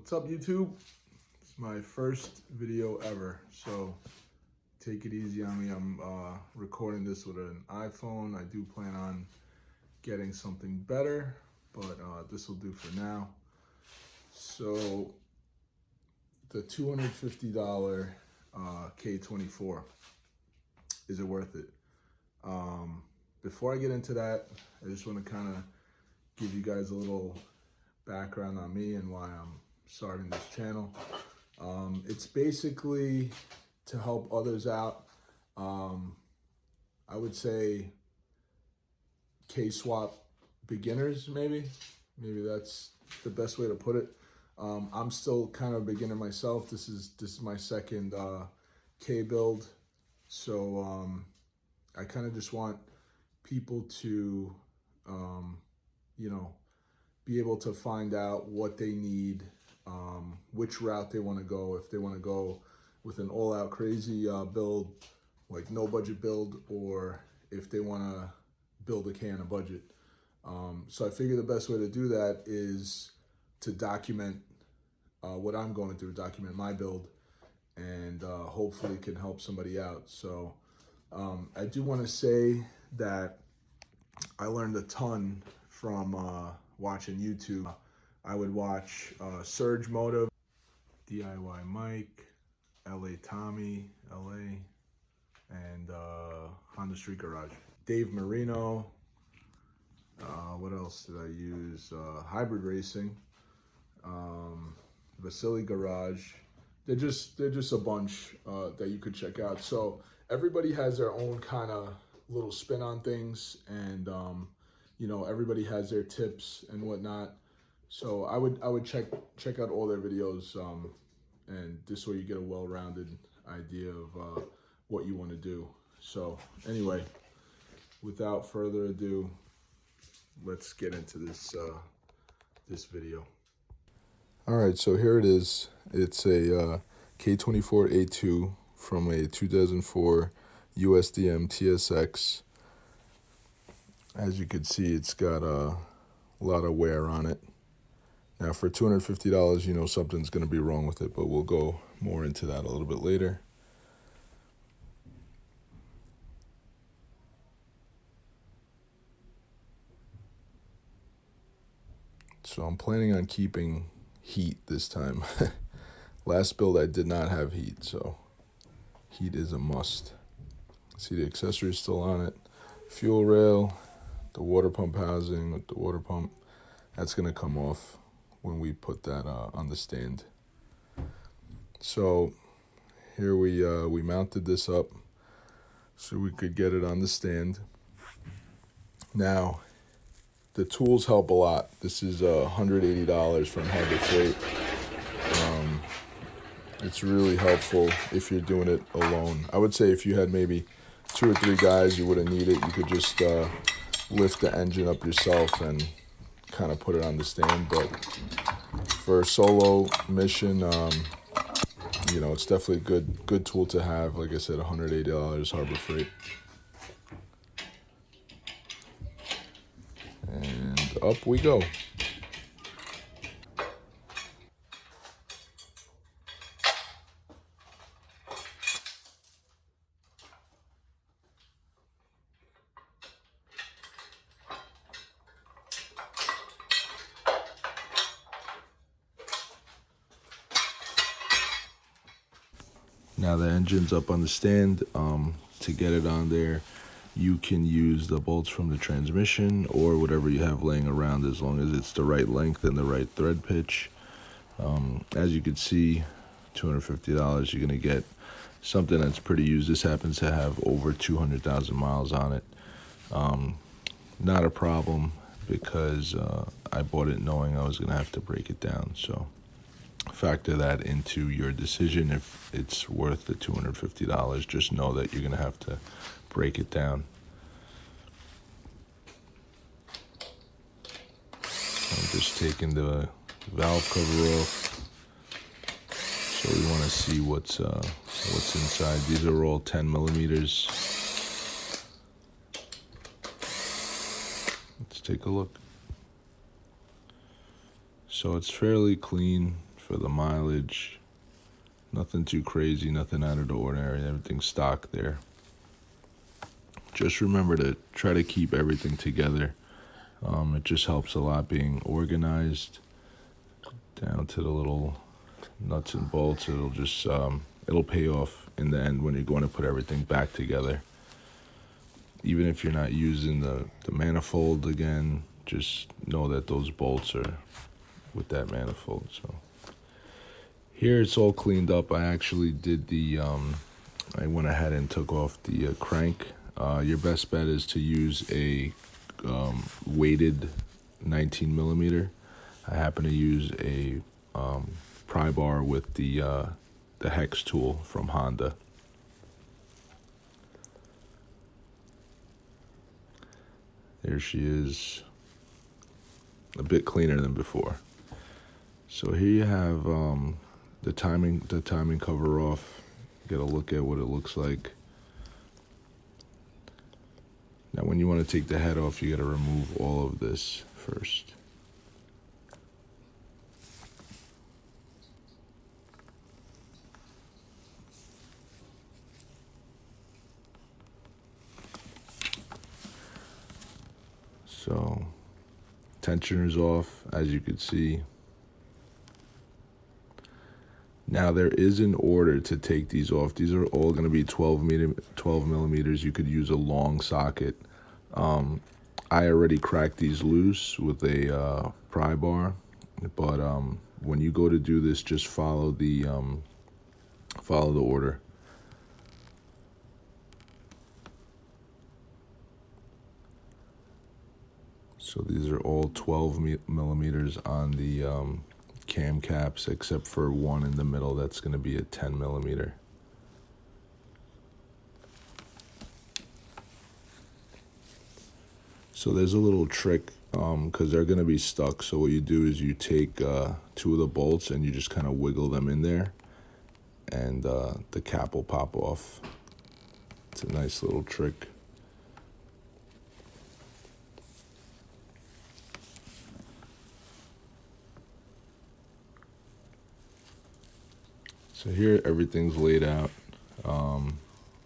What's up, YouTube? It's my first video ever, so take it easy on me. I'm recording this with an iPhone. I do plan on getting something better, but this will do for now. So the $250 K24, is it worth it? Before I get into that, I just want to kind of give you guys a little background on me and why I'm starting this channel. It's basically to help others out. I would say K-swap beginners, maybe that's the best way to put it. I'm still kind of a beginner myself. This is my second K build, so I kind of just want people to be able to find out what they need, which route they want to go. If they want to go with an all-out crazy build, like no budget build, or if they want to build a K on a budget. So I figure the best way to do that is to document what I'm going through, document my build, and hopefully can help somebody out. So I do want to say that I learned a ton from watching YouTube. I would watch Surge Motive, DIY Mike, LA Tommy, LA, and Honda Street Garage. Dave Marino. What else did I use? Hybrid Racing, Vasily Garage. They're just a bunch that you could check out. So everybody has their own kind of little spin on things, and everybody has their tips and whatnot. So I would check out all their videos, and this way you get a well-rounded idea of what you want to do. So anyway, without further ado, let's get into this video. All right, so here it is. It's a K24A2 from a 2004 USDM TSX. As you can see, it's got a lot of wear on it. Now for $250, something's going to be wrong with it, but we'll go more into that a little bit later. So I'm planning on keeping heat this time. Last build I did not have heat, so heat is a must. See, the accessory is still on it. Fuel rail, the water pump housing with the water pump, that's going to come off when we put that on the stand. So here we mounted this up so we could get it on the stand. Now, the tools help a lot. This is $180 from Harbor Freight. It's really helpful if you're doing it alone. I would say if you had maybe 2 or 3 guys, you wouldn't need it. You could just lift the engine up yourself and kind of put it on the stand. But for a solo mission, it's definitely a good tool to have. Like I said, $180 Harbor Freight. And up we go. Now the engine's up on the stand. To get it on there, you can use the bolts from the transmission or whatever you have laying around, as long as it's the right length and the right thread pitch. As you can see, $250, you're gonna get something that's pretty used. This happens to have over 200,000 miles on it. Not a problem, because I bought it knowing I was gonna have to break it down. So factor that into your decision. If it's worth the $250, just know that you're gonna have to break it down. I'm just taking the valve cover off, so we want to see what's inside. These are all 10 millimeters. Let's take a look. So it's fairly clean, for the mileage. Nothing too crazy, nothing out of the ordinary. Everything's stock there. Just remember to try to keep everything together. It just helps a lot being organized down to the little nuts and bolts. It'll just it'll pay off in the end when you're going to put everything back together. Even if you're not using the manifold again, just know that those bolts are with that manifold. So here it's all cleaned up. I actually did I went ahead and took off the crank. Your best bet is to use a weighted 19 millimeter. I happen to use a pry bar with the hex tool from Honda. There she is, a bit cleaner than before. So here you have the timing cover off. Get a look at what it looks like. Now when you want to take the head off, you got to remove all of this first. So tensioner's off, as you can see. Now there is an order to take these off. These are all going to be 12 millimeters. You could use a long socket. I already cracked these loose with a pry bar, but when you go to do this, just follow the order. So these are all 12 millimeters on the cam caps, except for one in the middle that's going to be a 10 millimeter. So there's a little trick because they're going to be stuck. So what you do is you take two of the bolts and you just kind of wiggle them in there, and the cap will pop off. It's a nice little trick. So here everything's laid out.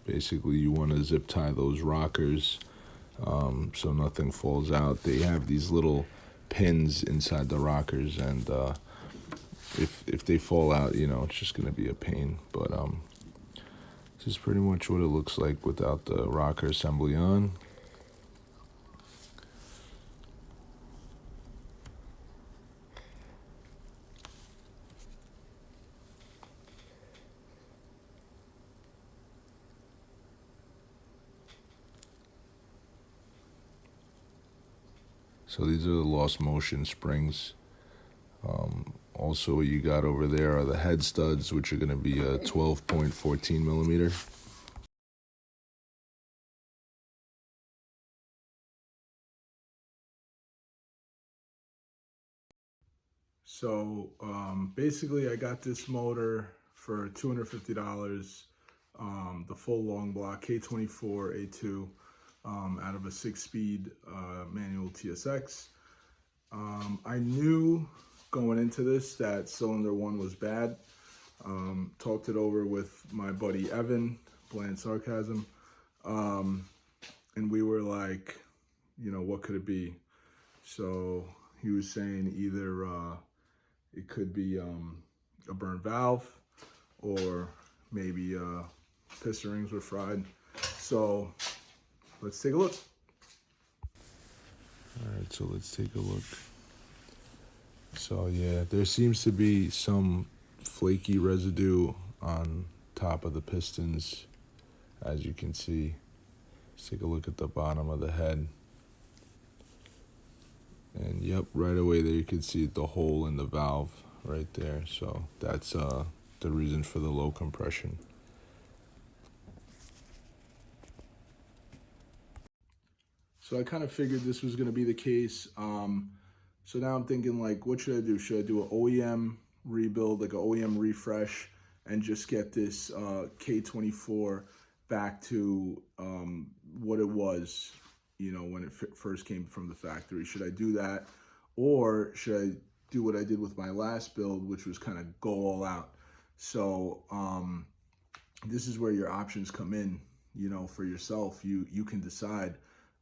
Basically you want to zip tie those rockers so nothing falls out. They have these little pins inside the rockers, and if they fall out, it's just going to be a pain. But this is pretty much what it looks like without the rocker assembly on. So these are the lost motion springs. Also what you got over there are the head studs, which are going to be a 12.14 millimeter. So basically I got this motor for $250, the full long block K24 A2 out of a 6-speed manual TSX. I knew going into this that cylinder 1 was bad. Talked it over with my buddy Evan, Bland Sarcasm, and we were like, what could it be? So he was saying either it could be a burnt valve, or maybe piston rings were fried. So let's take a look. All right, so let's take a look. So yeah, there seems to be some flaky residue on top of the pistons, as you can see. Let's take a look at the bottom of the head. And yep, right away there you can see the hole in the valve right there. So that's the reason for the low compression. So I kind of figured this was going to be the case. So now I'm thinking, like, what should I do? Should I do an OEM rebuild, like an OEM refresh, and just get this K24 back to what it was, when it first came from the factory? Should I do that? Or should I do what I did with my last build, which was kind of go all out. So this is where your options come in, you know, for yourself. You can decide.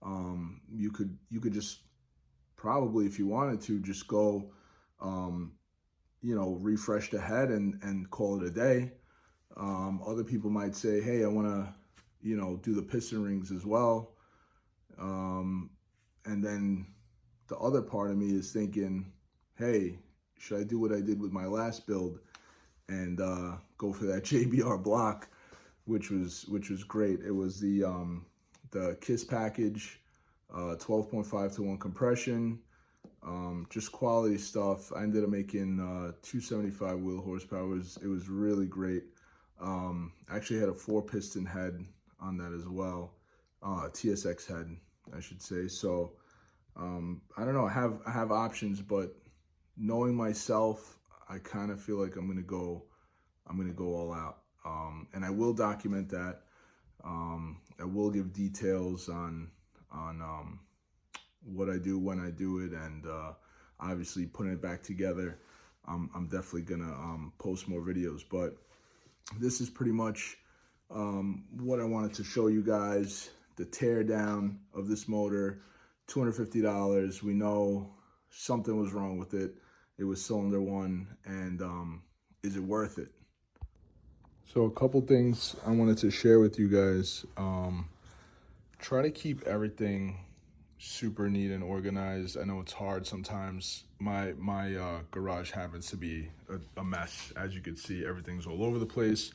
You could just probably, if you wanted to, just go, you know, refresh the head and call it a day. Other people might say, hey, I want to, you know, do the piston rings as well. And then the other part of me is thinking, hey, should I do what I did with my last build and go for that JBR block, which was great. It was the KISS package, 12.5 to 1 compression, just quality stuff. I ended up making 275 wheel horsepower. It was really great. I actually had a 4-piston head on that as well, TSX head, I should say. So I don't know. I have options, but knowing myself, I kind of feel like I'm gonna go all out, and I will document that. I will give details on what I do when I do it, and obviously putting it back together. I'm definitely gonna post more videos, but this is pretty much what I wanted to show you guys. The tear down of this motor, $250. We know something was wrong with it. It was cylinder 1, and is it worth it? So a couple things I wanted to share with you guys. Try to keep everything super neat and organized. I know it's hard sometimes. My garage happens to be a mess. As you can see, everything's all over the place.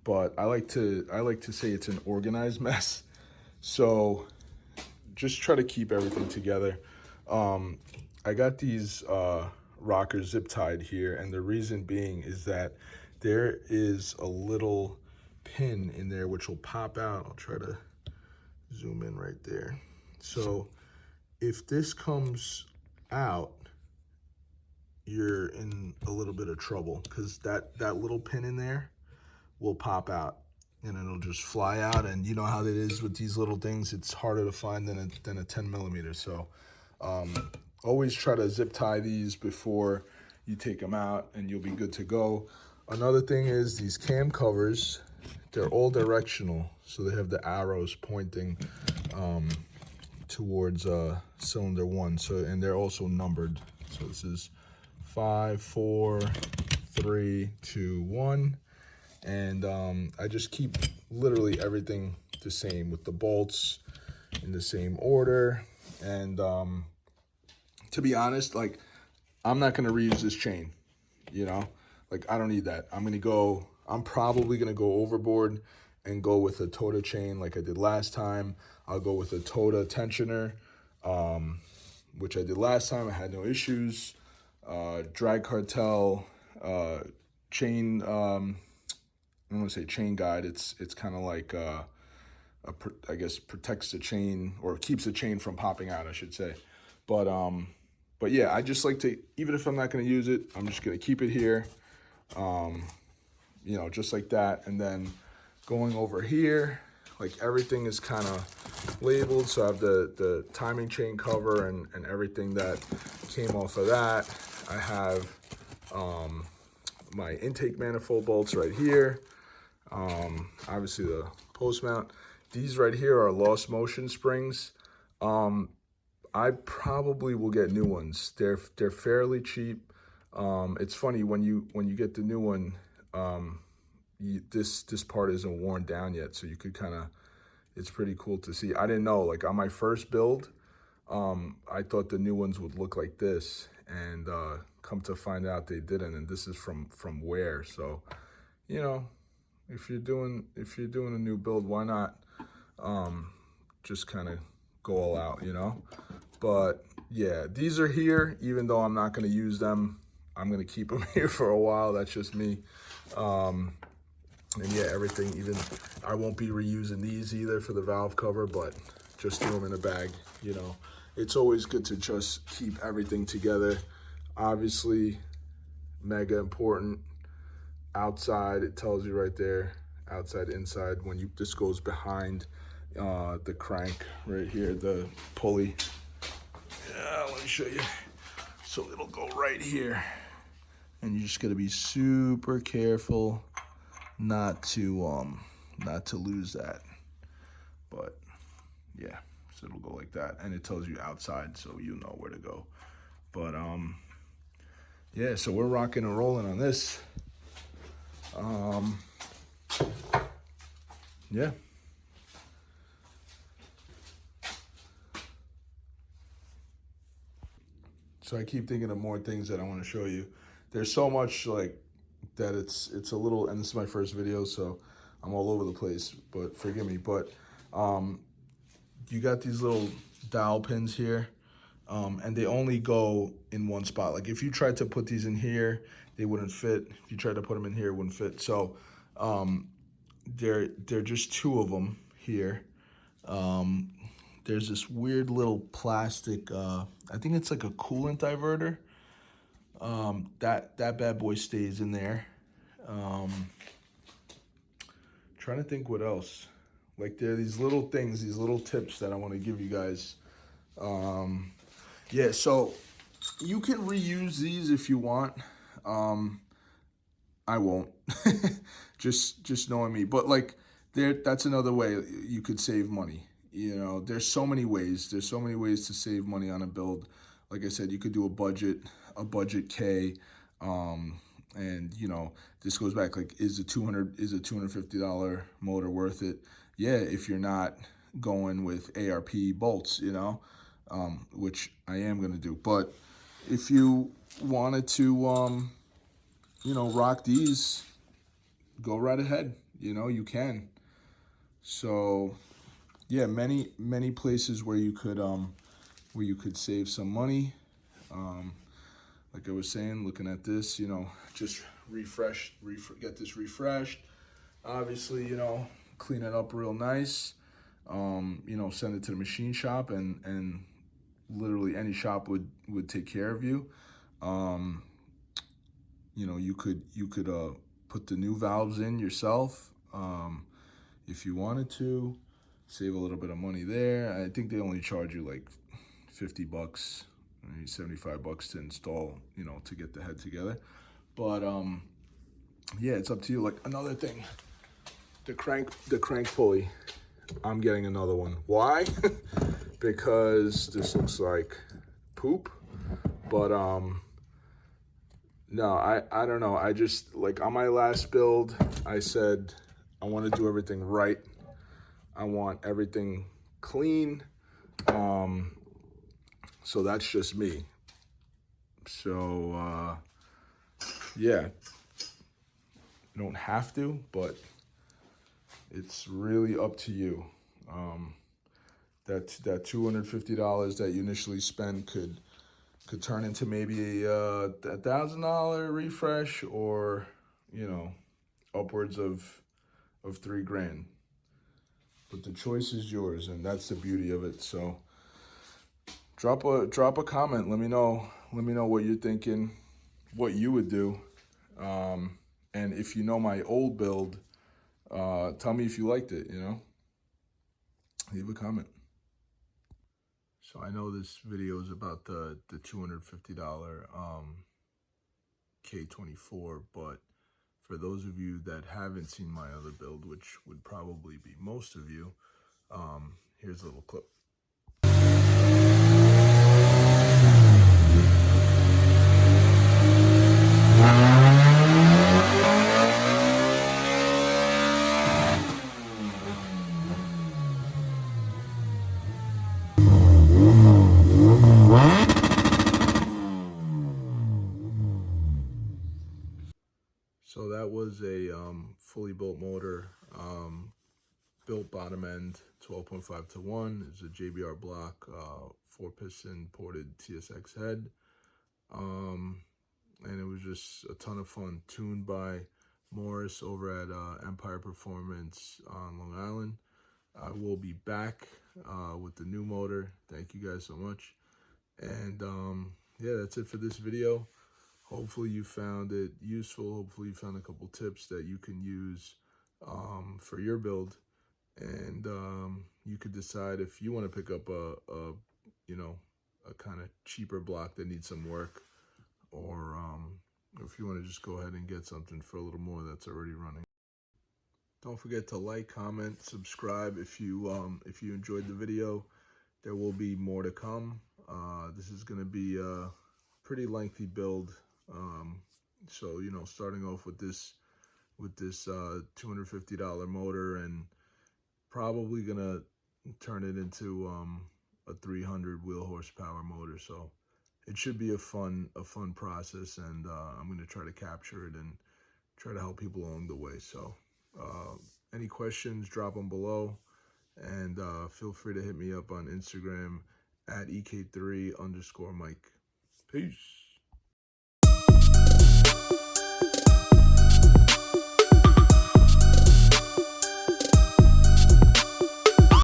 But I like to say it's an organized mess. So just try to keep everything together. I got these rockers zip tied here, and the reason being is that there is a little pin in there which will pop out. I'll try to zoom in right there. So if this comes out, you're in a little bit of trouble, because that little pin in there will pop out and it'll just fly out. And you know how it is with these little things, it's harder to find than a 10 millimeter. So always try to zip tie these before you take them out, and you'll be good to go. Another thing is these cam covers, they're all directional, so they have the arrows pointing towards cylinder 1. So, and they're also numbered. So this is 5, 4, 3, 2, 1. And I just keep literally everything the same, with the bolts in the same order. And to be honest, like, I'm not gonna reuse this chain, you know? Like, I don't need that. I'm probably gonna go overboard and go with a Toda chain like I did last time. I'll go with a Toda tensioner, which I did last time. I had no issues. Drag Cartel chain, I don't want to say chain guide. It's kind of like I guess protects the chain, or keeps the chain from popping out, I should say. But yeah, I just like to, even if I'm not going to use it, I'm just going to keep it here, you know, just like that. And then going over here, like, everything is kind of labeled. So I have the timing chain cover and everything that came off of that. I have my intake manifold bolts right here. Obviously the post mount. These right here are lost motion springs. I probably will get new ones. They're fairly cheap. It's funny, when you get the new one, this part isn't worn down yet, so you could kind of, it's pretty cool to see. I didn't know, like, on my first build, I thought the new ones would look like this, and come to find out they didn't. And this is from wear. So, you know, if you're doing a new build, why not just kind of go all out, you know? But yeah, these are here. Even though I'm not going to use them, I'm going to keep them here for a while. That's just me. And yeah, everything, even, I won't be reusing these either for the valve cover, but just throw them in a bag, you know. It's always good to just keep everything together. Obviously, mega important. Outside, it tells you right there, outside, inside. When this goes behind the crank right here, the pulley. Yeah, let me show you. So it'll go right here. And you just gotta be super careful not to lose that. But yeah, so it'll go like that, and it tells you outside, so you know where to go. But yeah, so we're rocking and rolling on this. Yeah. So I keep thinking of more things that I want to show you. There's so much like that it's a little, and this is my first video, so I'm all over the place, but forgive me. But you got these little dowel pins here, and they only go in one spot. Like if you tried to put these in here, they wouldn't fit. If you tried to put them in here, it wouldn't fit. So they're just two of them here. There's this weird little plastic, I think it's like a coolant diverter. That bad boy stays in there. Trying to think what else. Like there are these little things, these little tips that I want to give you guys. Yeah, so you can reuse these if you want. I won't. just knowing me. But like that's another way you could save money. You know, there's so many ways. There's so many ways to save money on a build. Like I said, you could do a budget K. And you know, this goes back like is a $250 motor worth it? Yeah, if you're not going with ARP bolts, you know, which I am gonna do. But if you wanted to you know, rock these, go right ahead. You know, you can. So yeah, many places where you could save some money. Like I was saying, looking at this, you know, just get this refreshed. Obviously, you know, clean it up real nice. You know, send it to the machine shop, and literally any shop would take care of you. You know, you could put the new valves in yourself if you wanted to. Save a little bit of money there. I think they only charge you like $50, maybe $75 to install, you know, to get the head together. But yeah, it's up to you. Like another thing, the crank pulley. I'm getting another one. Why? Because this looks like poop. But no, I don't know. I just like on my last build, I said I want to do everything right. I want everything clean. So that's just me. So yeah, you don't have to, but it's really up to you. That $250 that you initially spend could turn into maybe a $1,000 refresh, or you know, upwards of $3,000. But the choice is yours, and that's the beauty of it. So drop a comment. Let me know what you're thinking, what you would do, and if you know my old build, tell me if you liked it. You know, leave a comment. So I know this video is about the $250 K24, but for those of you that haven't seen my other build, which would probably be most of you, here's a little clip. So that was a fully built motor, built bottom end, 12.5 to 1. It's a JBR block, 4-piston ported TSX head. And it was just a ton of fun, tuned by Morris over at Empire Performance on Long Island. I will be back with the new motor. Thank you guys so much. And yeah, that's it for this video. Hopefully you found it useful. Hopefully you found a couple tips that you can use for your build. And you could decide if you want to pick up a a kind of cheaper block that needs some work, or if you want to just go ahead and get something for a little more that's already running. Don't forget to like, comment, subscribe if you enjoyed the video. There will be more to come. This is going to be a pretty lengthy build. So starting off with this $250 motor, and probably gonna turn it into a 300 wheel horsepower motor. So it should be a fun process, and I'm gonna try to capture it and try to help people along the way. So any questions, drop them below, and feel free to hit me up on Instagram at EK3_Mike. Peace.